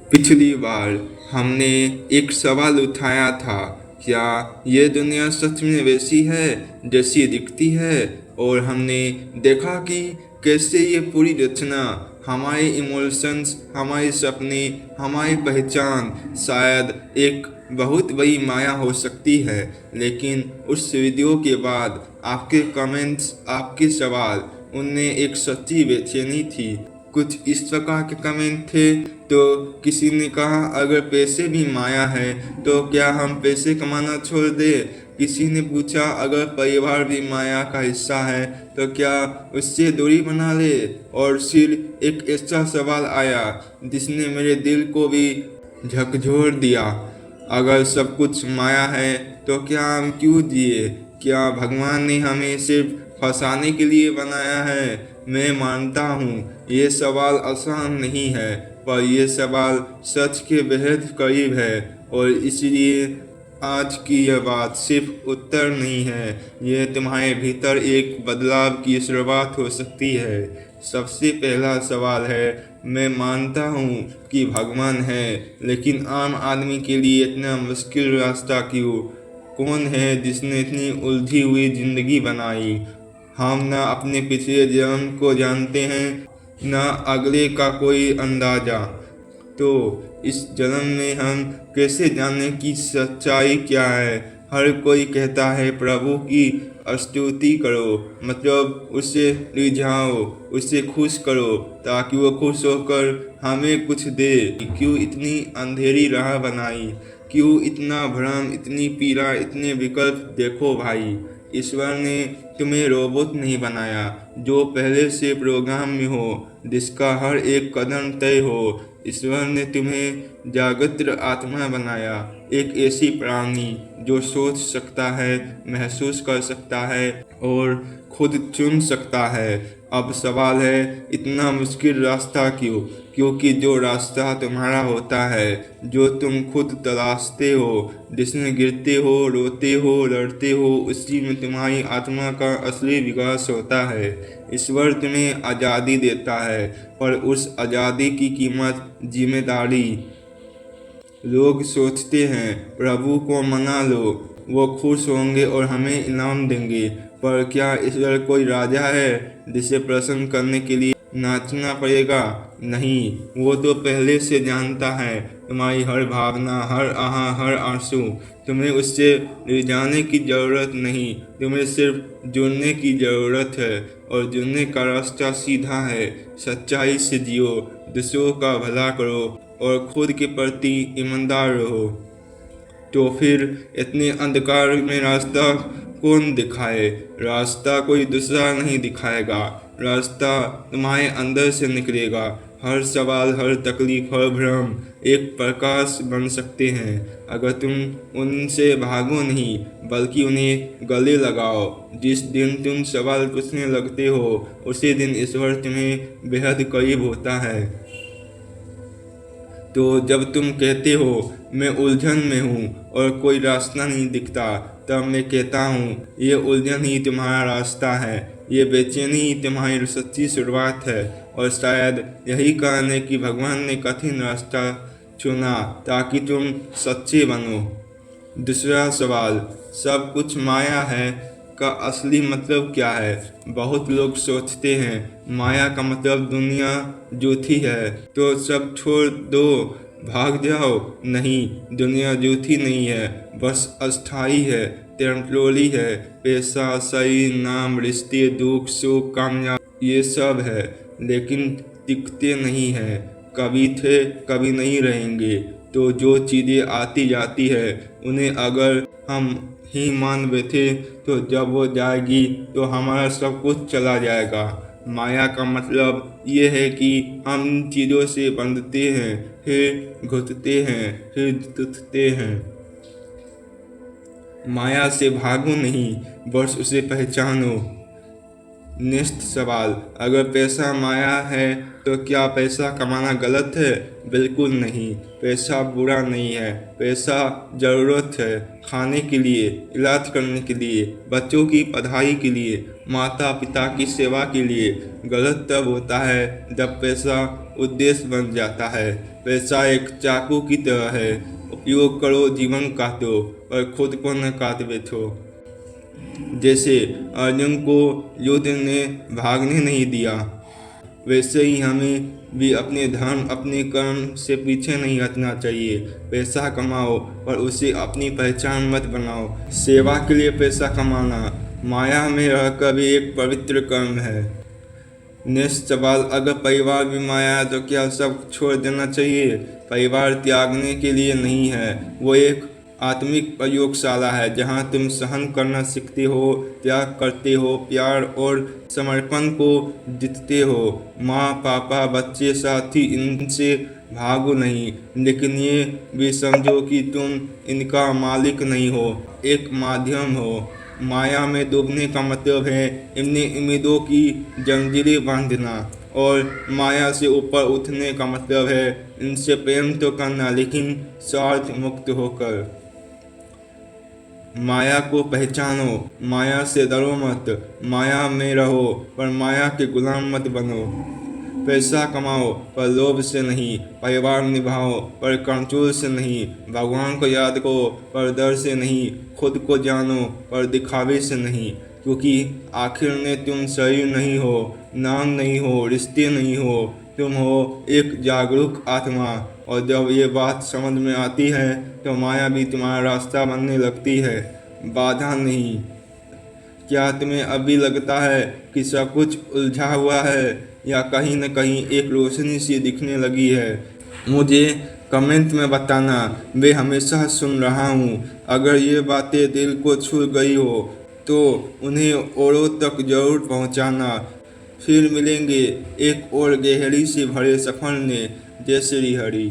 पिछली बार हमने एक सवाल उठाया था, क्या ये दुनिया सच में वैसी है जैसी दिखती है? और हमने देखा कि कैसे ये पूरी रचना, हमारे इमोशंस, हमारे सपने, हमारी पहचान शायद एक बहुत बड़ी माया हो सकती है। लेकिन उस वीडियो के बाद आपके कमेंट्स, आपके सवाल, उनमें एक सच्ची बेचैनी थी। कुछ इस प्रकार के कमेंट थे। तो किसी ने कहा, अगर पैसे भी माया है तो क्या हम पैसे कमाना छोड़ दें? किसी ने पूछा, अगर परिवार भी माया का हिस्सा है तो क्या उससे दूरी बना ले? और फिर एक ऐसा सवाल आया जिसने मेरे दिल को भी झकझोर दिया, अगर सब कुछ माया है तो क्या हम क्यों जिए? क्या भगवान ने हमें सिर्फ फंसाने के लिए बनाया है? मैं मानता हूँ ये सवाल आसान नहीं है, पर यह सवाल सच के बेहद करीब है। और इसलिए आज की यह बात सिर्फ उत्तर नहीं है, ये तुम्हारे भीतर एक बदलाव की शुरुआत हो सकती है। सबसे पहला सवाल है, मैं मानता हूँ कि भगवान है, लेकिन आम आदमी के लिए इतना मुश्किल रास्ता क्यों? कौन है जिसने इतनी उलझी हुई जिंदगी बनाई? हम न अपने पिछले जन्म को जानते हैं, न अगले का कोई अंदाजा। तो इस जन्म में हम कैसे जानें कि सच्चाई क्या है? हर कोई कहता है प्रभु की स्तुति करो, मतलब उसे रिझाओ, उसे खुश करो ताकि वो खुश होकर हमें कुछ दे। क्यों इतनी अंधेरी राह बनाई? क्यों इतना भ्रम, इतनी पीड़ा, इतने विकल्प? देखो भाई, ईश्वर ने तुम्हें रोबोट नहीं बनाया जो पहले से प्रोग्राम में हो, जिसका हर एक कदम तय हो। ईश्वर ने तुम्हें जागृत आत्मा बनाया, एक ऐसी प्राणी जो सोच सकता है, महसूस कर सकता है और खुद चुन सकता है। अब सवाल है, इतना मुश्किल रास्ता क्यों? क्योंकि जो रास्ता तुम्हारा होता है, जो तुम खुद तलाशते हो, जिसमें गिरते हो, रोते हो, लड़ते हो, उसी में तुम्हारी आत्मा का असली विकास होता है। ईश्वर तुम्हें आज़ादी देता है, पर उस आज़ादी की कीमत जिम्मेदारी। लोग सोचते हैं प्रभु को मना लो, वो खुश होंगे और हमें इनाम देंगे। पर क्या ईश्वर कोई राजा है जिसे प्रसन्न करने के लिए नाचना पड़ेगा? नहीं, वो तो पहले से जानता है तुम्हारी हर भावना, हर आह, हर आंसू। तुम्हें उससे रिझाने की ज़रूरत नहीं, तुम्हें सिर्फ जुड़ने की ज़रूरत है। और जुड़ने का रास्ता सीधा है, सच्चाई से जियो, दूसरों का भला करो और खुद के प्रति ईमानदार रहो। तो फिर इतने अंधकार में रास्ता कौन दिखाए? रास्ता कोई दूसरा नहीं दिखाएगा, रास्ता तुम्हारे अंदर से निकलेगा। हर सवाल, हर तकलीफ, हर भ्रम एक प्रकाश बन सकते हैं अगर तुम उनसे भागो नहीं, बल्कि उन्हें गले लगाओ। जिस दिन तुम सवाल पूछने लगते हो, उसी दिन ईश्वर तुम्हें बेहद करीब होता है। तो जब तुम कहते हो मैं उलझन में हूँ और कोई रास्ता नहीं दिखता, तब मैं कहता हूँ ये उलझन ही तुम्हारा रास्ता है, ये बेचैनी ही तुम्हारी सच्ची शुरुआत है। और शायद यही कारण है कि भगवान ने कठिन रास्ता चुना ताकि तुम सच्चे बनो। दूसरा सवाल, सब कुछ माया है का असली मतलब क्या है? बहुत लोग सोचते हैं माया का मतलब दुनिया झूठी है तो सब छोड़ दो, भाग जाओ। नहीं, दुनिया झूठी नहीं है, बस अस्थाई है, टेम्पररी है। पैसा, शरीर, नाम, रिश्ते, दुख, सुख, कामयाब, ये सब है, लेकिन टिकते नहीं हैं। कभी थे, कभी नहीं रहेंगे। तो जो चीज़ें आती जाती है, उन्हें अगर हम ही मान बैठे तो जब वो जाएगी तो हमारा सब कुछ चला जाएगा। माया का मतलब ये है कि हम चीज़ों से बंधते हैं, फिर घुटते हैं, फिर टूटते हैं। माया से भागो नहीं, बस उसे पहचानो। नेक्स्ट सवाल, अगर पैसा माया है तो क्या पैसा कमाना गलत है? बिल्कुल नहीं। पैसा बुरा नहीं है। पैसा ज़रूरत है, खाने के लिए, इलाज करने के लिए, बच्चों की पढ़ाई के लिए, माता पिता की सेवा के लिए। गलत तब होता है जब पैसा उद्देश्य बन जाता है। पैसा एक चाकू की तरह है, उपयोग करो, जीवन काटो, पर खुद को न काट बैठो। जैसे अर्जुन को युद्ध ने भागने नहीं दिया, वैसे ही हमें भी अपने धर्म, अपने कर्म से पीछे नहीं हटना चाहिए। पैसा कमाओ पर उसे अपनी पहचान मत बनाओ। सेवा के लिए पैसा कमाना माया में रहकर भी एक पवित्र कर्म है। नेक्स्ट सवाल, अगर परिवार भी माया है तो क्या सब छोड़ देना चाहिए? परिवार त्यागने के लिए नहीं है, वो एक आत्मिक प्रयोगशाला है जहाँ तुम सहन करना सीखते हो, त्याग करते हो, प्यार और समर्पण को जीतते हो। माँ, पापा, बच्चे, साथी, इनसे भागो नहीं, लेकिन ये भी समझो कि तुम इनका मालिक नहीं हो, एक माध्यम हो। माया में डूबने का मतलब है इन्हें उम्मीदों की जंजीरें बांधना, और माया से ऊपर उठने का मतलब है इनसे प्रेम तो करना, लेकिन स्वार्थ मुक्त होकर। माया को पहचानो, माया से डरो मत, माया में रहो पर माया के गुलाम मत बनो। पैसा कमाओ पर लोभ से नहीं, परिवार निभाओ पर कंट्रोल से नहीं, भगवान को याद करो पर डर से नहीं, खुद को जानो पर दिखावे से नहीं। क्योंकि आखिर में तुम शरीर नहीं हो, नाम नहीं हो, रिश्ते नहीं हो, तुम हो एक जागरूक आत्मा। और जब ये बात समझ में आती है तो माया भी तुम्हारा रास्ता बनने लगती है, बाधा नहीं। क्या तुम्हें अभी लगता है कि सब कुछ उलझा हुआ है, या कहीं न कहीं एक रोशनी सी दिखने लगी है? मुझे कमेंट में बताना, मैं हमेशा सुन रहा हूँ। अगर ये बातें दिल को छू गई हो तो उन्हें औरों तक जरूर पहुँचाना। फिर मिलेंगे एक और गहरी से भरे सफर में। जय श्री हरि।